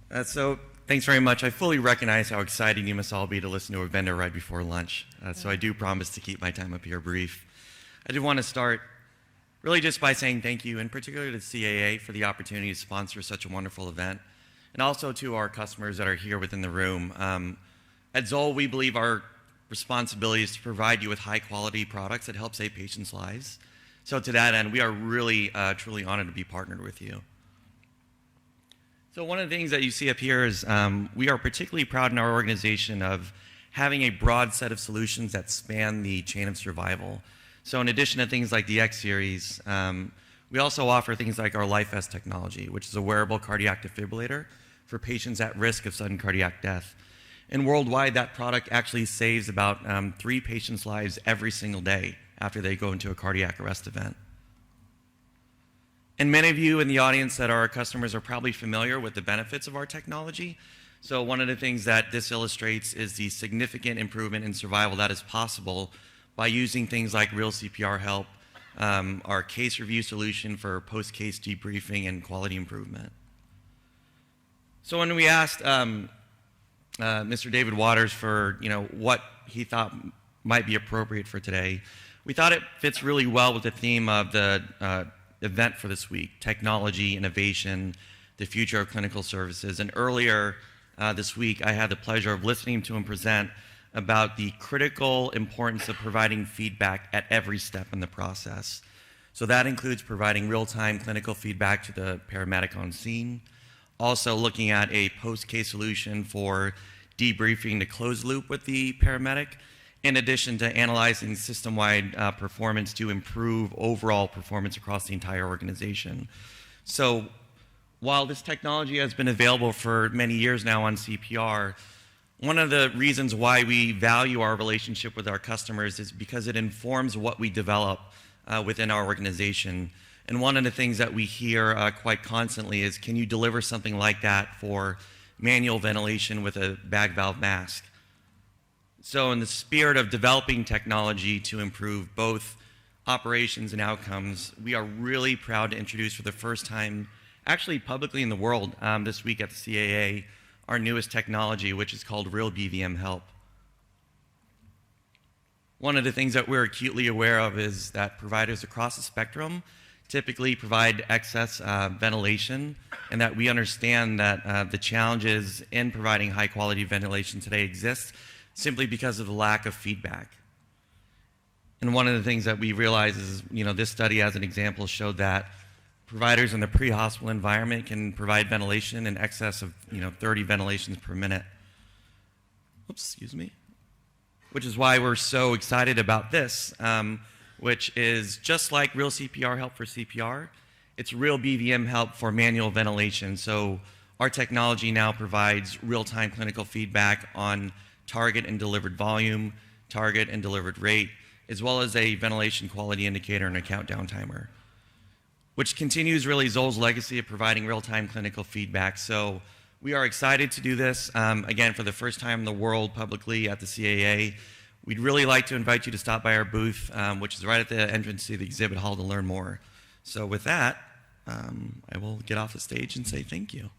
Thanks very much. I fully recognize how excited you must all be to listen to a vendor right before lunch. So I do promise to keep my time up here brief. I do want to start really just by saying thank you, in particular to CAA for the opportunity to sponsor such a wonderful event, and also to our customers that are here within the room. At ZOLL, we believe our responsibility is to provide you with high-quality products that help save patients' lives. So to that end, we are really, truly honored to be partnered with you. So one of the things that you see up here is we are particularly proud in our organization of having a broad set of solutions that span the chain of survival. So in addition to things like the X Series, we also offer things like our LifeVest technology, which is a wearable cardiac defibrillator for patients at risk of sudden cardiac death. And worldwide, that product actually saves about 3 patients' lives every single day after they go into a cardiac arrest event. And many of you in the audience that are our customers are probably familiar with the benefits of our technology. So one of the things that this illustrates is the significant improvement in survival that is possible by using things like real CPR help, our case review solution for post-case debriefing and quality improvement. So when we asked Mr. David Waters for what he thought might be appropriate for today, we thought it fits really well with the theme of the event for this week: technology, innovation, the future of clinical services. And earlier this week, I had the pleasure of listening to him present about the critical importance of providing feedback at every step in the process. So that includes providing real-time clinical feedback to the paramedic on scene, also looking at a post-case solution for debriefing the closed loop with the paramedic, in addition to analyzing system-wide performance to improve overall performance across the entire organization. So while this technology has been available for many years now on CPR, one of the reasons why we value our relationship with our customers is because it informs what we develop within our organization. And one of the things that we hear quite constantly is, can you deliver something like that for manual ventilation with a bag valve mask? So in the spirit of developing technology to improve both operations and outcomes, we are really proud to introduce for the first time, actually publicly in the world this week at the CAA, our newest technology, which is called Real BVM Help. One of the things that we're acutely aware of is that providers across the spectrum typically provide excess ventilation, and that we understand that the challenges in providing high-quality ventilation today exist simply because of the lack of feedback. And one of the things that we realize is, this study as an example showed that providers in the pre-hospital environment can provide ventilation in excess of 30 ventilations per minute. Oops, excuse me. Which is why we're so excited about this, which is just like real CPR help for CPR, it's real BVM help for manual ventilation. So our technology now provides real-time clinical feedback on target and delivered volume, target and delivered rate, as well as a ventilation quality indicator and a countdown timer, which continues really ZOLL's legacy of providing real-time clinical feedback. So we are excited to do this, again, for the first time in the world publicly at the CAA. We'd really like to invite you to stop by our booth, which is right at the entrance to the exhibit hall, to learn more. So with that, I will get off the stage and say thank you.